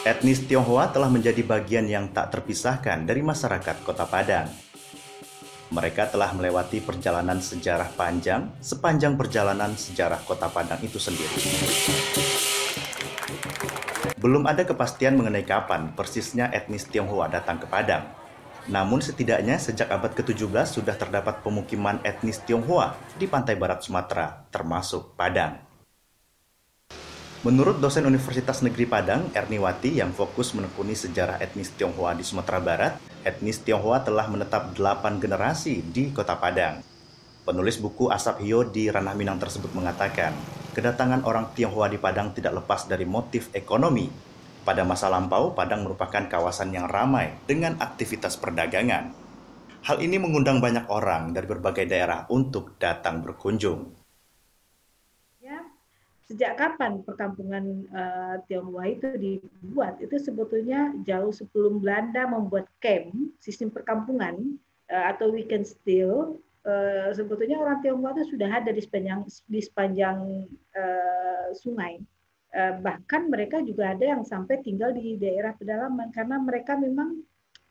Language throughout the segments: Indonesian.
Etnis Tionghoa telah menjadi bagian yang tak terpisahkan dari masyarakat Kota Padang. Mereka telah melewati perjalanan sejarah panjang sepanjang perjalanan sejarah Kota Padang itu sendiri. Belum ada kepastian mengenai kapan persisnya etnis Tionghoa datang ke Padang. Namun setidaknya sejak abad ke-17 sudah terdapat pemukiman etnis Tionghoa di pantai barat Sumatera, termasuk Padang. Menurut dosen Universitas Negeri Padang, Erniwati, yang fokus menekuni sejarah etnis Tionghoa di Sumatera Barat, etnis Tionghoa telah menetap 8 generasi di Kota Padang. Penulis buku Asap Hio di Ranah Minang tersebut mengatakan, kedatangan orang Tionghoa di Padang tidak lepas dari motif ekonomi. Pada masa lampau, Padang merupakan kawasan yang ramai dengan aktivitas perdagangan. Hal ini mengundang banyak orang dari berbagai daerah untuk datang berkunjung. Ya, sejak kapan perkampungan Tionghoa itu dibuat? Itu sebetulnya jauh sebelum Belanda membuat camp, sistem perkampungan atau weekend steel. Sebetulnya orang Tionghoa itu sudah ada di sepanjang sungai. Bahkan mereka juga ada yang sampai tinggal di daerah pedalaman karena mereka memang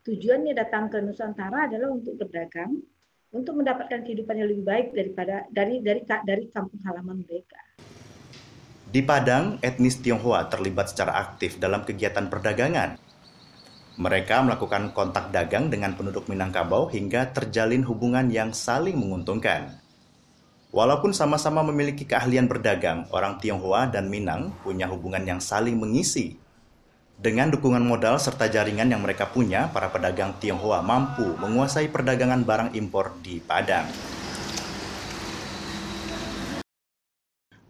tujuannya datang ke Nusantara adalah untuk berdagang, untuk mendapatkan kehidupan yang lebih baik daripada dari kampung halaman mereka. Di Padang, etnis Tionghoa terlibat secara aktif dalam kegiatan perdagangan. Mereka melakukan kontak dagang dengan penduduk Minangkabau hingga terjalin hubungan yang saling menguntungkan. Walaupun sama-sama memiliki keahlian berdagang, orang Tionghoa dan Minang punya hubungan yang saling mengisi. Dengan dukungan modal serta jaringan yang mereka punya, para pedagang Tionghoa mampu menguasai perdagangan barang impor di Padang.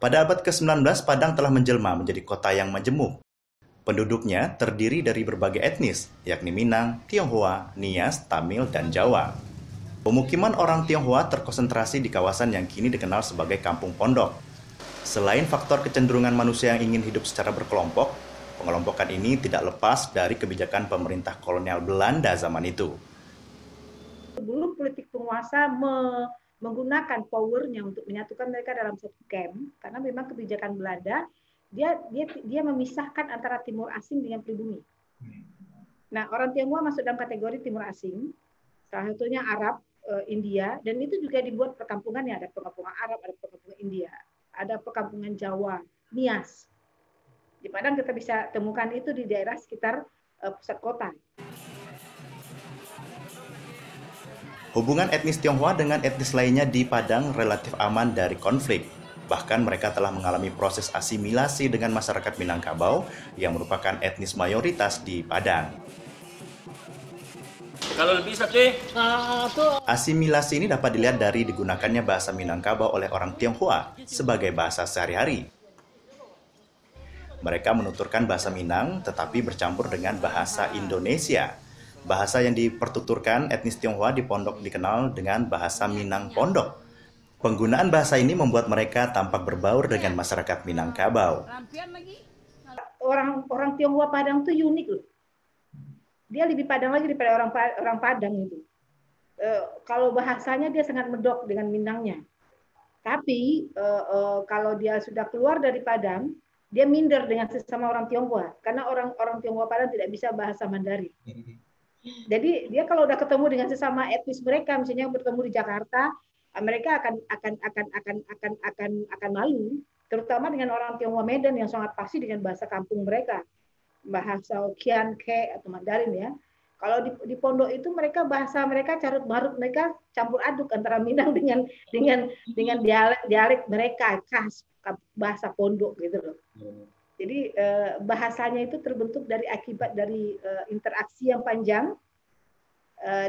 Pada abad ke-19, Padang telah menjelma menjadi kota yang majemuk. Penduduknya terdiri dari berbagai etnis, yakni Minang, Tionghoa, Nias, Tamil, dan Jawa. Pemukiman orang Tionghoa terkonsentrasi di kawasan yang kini dikenal sebagai Kampung Pondok. Selain faktor kecenderungan manusia yang ingin hidup secara berkelompok, pengelompokan ini tidak lepas dari kebijakan pemerintah kolonial Belanda zaman itu. Sebelum politik penguasa menggunakan powernya untuk menyatukan mereka dalam satu camp, karena memang kebijakan Belanda dia memisahkan antara timur asing dengan pribumi. Nah, orang Tionghoa masuk dalam kategori timur asing, salah satunya Arab, India, dan itu juga dibuat perkampungannya, ada perkampungan Arab, ada perkampungan India, ada perkampungan Jawa, Nias. Di Padang kita bisa temukan itu di daerah sekitar pusat kota. Hubungan etnis Tionghoa dengan etnis lainnya di Padang relatif aman dari konflik. Bahkan mereka telah mengalami proses asimilasi dengan masyarakat Minangkabau yang merupakan etnis mayoritas di Padang. Kalau lebih satu. Asimilasi ini dapat dilihat dari digunakannya bahasa Minangkabau oleh orang Tionghoa sebagai bahasa sehari-hari. Mereka menuturkan bahasa Minang tetapi bercampur dengan bahasa Indonesia. Bahasa yang dipertuturkan etnis Tionghoa di pondok dikenal dengan bahasa Minang Pondok. Penggunaan bahasa ini membuat mereka tampak berbaur dengan masyarakat Minangkabau. Orang Tionghoa Padang itu unik loh. Dia lebih Padang lagi daripada orang Padang itu. Kalau bahasanya dia sangat medok dengan Minangnya. Tapi kalau dia sudah keluar dari Padang, dia minder dengan sesama orang Tionghoa karena orang Tionghoa Padang tidak bisa bahasa Mandarin. Jadi dia kalau udah ketemu dengan sesama etnis mereka, misalnya bertemu di Jakarta, mereka akan malu, terutama dengan orang Tionghoa Medan yang sangat pasti dengan bahasa kampung mereka, bahasa Hokkien, Ke atau Mandarin ya. Kalau di pondok itu mereka bahasa mereka carut marut, mereka campur aduk antara Minang dengan dialek mereka khas bahasa pondok gitu loh. Jadi bahasanya itu terbentuk dari akibat dari interaksi yang panjang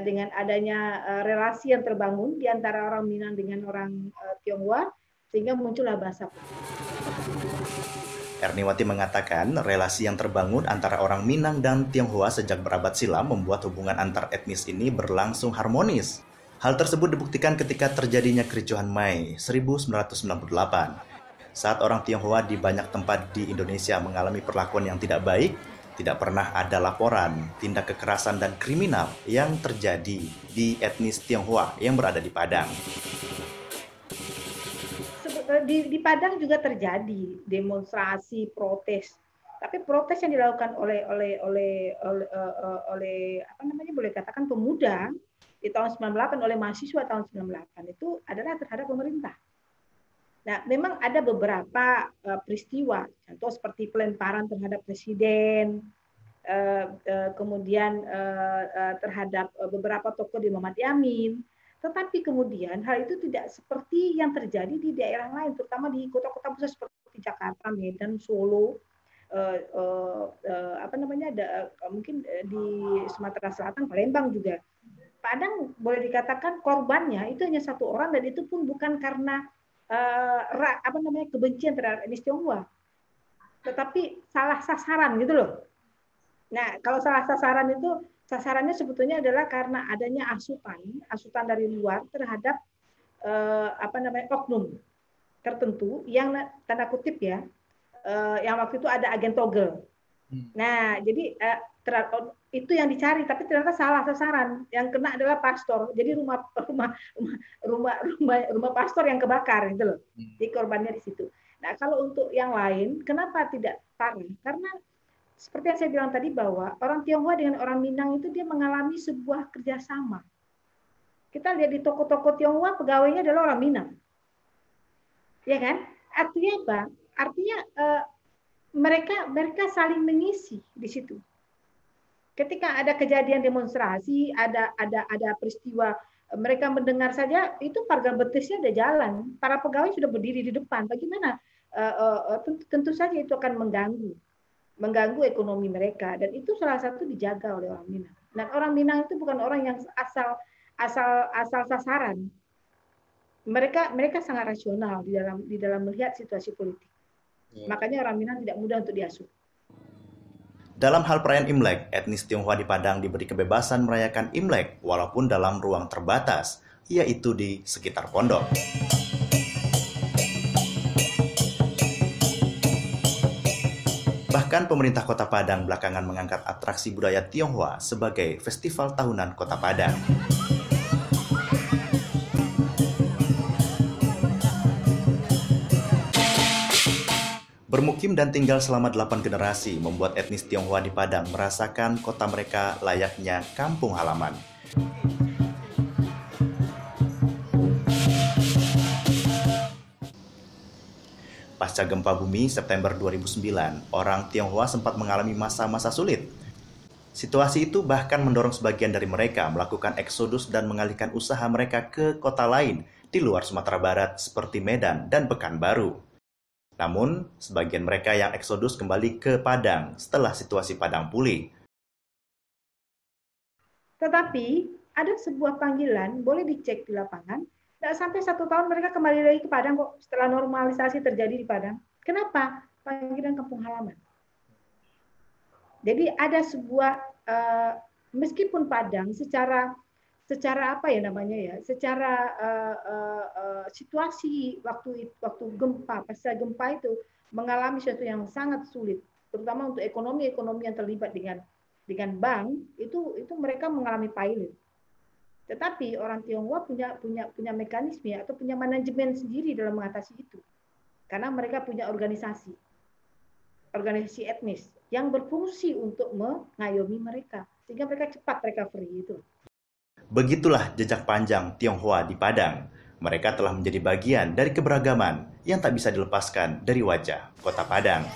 dengan adanya relasi yang terbangun di antara orang Minang dengan orang Tionghoa sehingga muncullah bahasa. Erniwati mengatakan relasi yang terbangun antara orang Minang dan Tionghoa sejak berabad silam membuat hubungan antar etnis ini berlangsung harmonis. Hal tersebut dibuktikan ketika terjadinya kericuhan Mei 1998. Saat orang Tionghoa di banyak tempat di Indonesia mengalami perlakuan yang tidak baik, tidak pernah ada laporan tindak kekerasan dan kriminal yang terjadi di etnis Tionghoa yang berada di Padang. Di Padang juga terjadi demonstrasi, protes. Tapi protes yang dilakukan oleh apa namanya, boleh katakan pemuda di tahun 98, oleh mahasiswa tahun 98 itu adalah terhadap pemerintah. Nah, memang ada beberapa peristiwa, contoh seperti pelemparan terhadap presiden, kemudian terhadap beberapa tokoh di Muhammad Yamin. Tetapi kemudian hal itu tidak seperti yang terjadi di daerah lain, terutama di kota-kota besar seperti Jakarta, Medan, Solo, apa namanya, mungkin di Sumatera Selatan, Palembang juga. Padang boleh dikatakan korbannya itu hanya satu orang, dan itu pun bukan karena apa namanya, kebencian terhadap etnis Tionghoa, tetapi salah sasaran gitu loh. Nah, kalau salah sasaran itu, sasarannya sebetulnya adalah karena adanya asupan dari luar terhadap apa namanya, oknum tertentu yang tanda kutip ya, yang waktu itu ada agen togel. Nah, jadi itu yang dicari, tapi ternyata salah sasaran. Yang kena adalah pastor. Jadi rumah pastor yang kebakar gitu loh. Jadi korbannya di situ. Nah, kalau untuk yang lain, kenapa tidak parah? Karena seperti yang saya bilang tadi, bahwa orang Tionghoa dengan orang Minang itu dia mengalami sebuah kerjasama. Kita lihat di toko-toko Tionghoa, pegawainya adalah orang Minang. Ya kan? Artinya apa? Artinya mereka saling mengisi di situ. Ketika ada kejadian demonstrasi, ada peristiwa, mereka mendengar saja itu pagar betisnya ada jalan, para pegawai sudah berdiri di depan. Bagaimana? Tentu saja itu akan mengganggu ekonomi mereka, dan itu salah satu dijaga oleh orang Minang. Dan orang Minang itu bukan orang yang asal sasaran. Mereka sangat rasional di dalam melihat situasi politik. Makanya orang Minang tidak mudah untuk diasuh. Dalam hal perayaan Imlek, etnis Tionghoa di Padang diberi kebebasan merayakan Imlek walaupun dalam ruang terbatas, yaitu di sekitar pondok. Bahkan pemerintah Kota Padang belakangan mengangkat atraksi budaya Tionghoa sebagai Festival Tahunan Kota Padang. Bermukim dan tinggal selama 8 generasi membuat etnis Tionghoa di Padang merasakan kota mereka layaknya kampung halaman. Pasca gempa bumi September 2009, orang Tionghoa sempat mengalami masa-masa sulit. Situasi itu bahkan mendorong sebagian dari mereka melakukan eksodus dan mengalihkan usaha mereka ke kota lain di luar Sumatera Barat seperti Medan dan Pekanbaru. Namun, sebagian mereka yang eksodus kembali ke Padang setelah situasi Padang pulih. Tetapi ada sebuah panggilan, boleh dicek di lapangan, tidak sampai 1 tahun mereka kembali lagi ke Padang kok, setelah normalisasi terjadi di Padang. Kenapa? Panggilan kampung halaman. Jadi ada sebuah, meskipun Padang secara apa ya namanya ya, secara situasi waktu gempa, pasca gempa itu mengalami sesuatu yang sangat sulit, terutama untuk ekonomi yang terlibat dengan bank, itu mereka mengalami pilot. Tetapi orang Tionghoa punya mekanisme atau punya manajemen sendiri dalam mengatasi itu, karena mereka punya organisasi etnis yang berfungsi untuk mengayomi mereka, sehingga mereka cepat recovery itu. Begitulah jejak panjang Tionghoa di Padang. Mereka telah menjadi bagian dari keberagaman yang tak bisa dilepaskan dari wajah Kota Padang.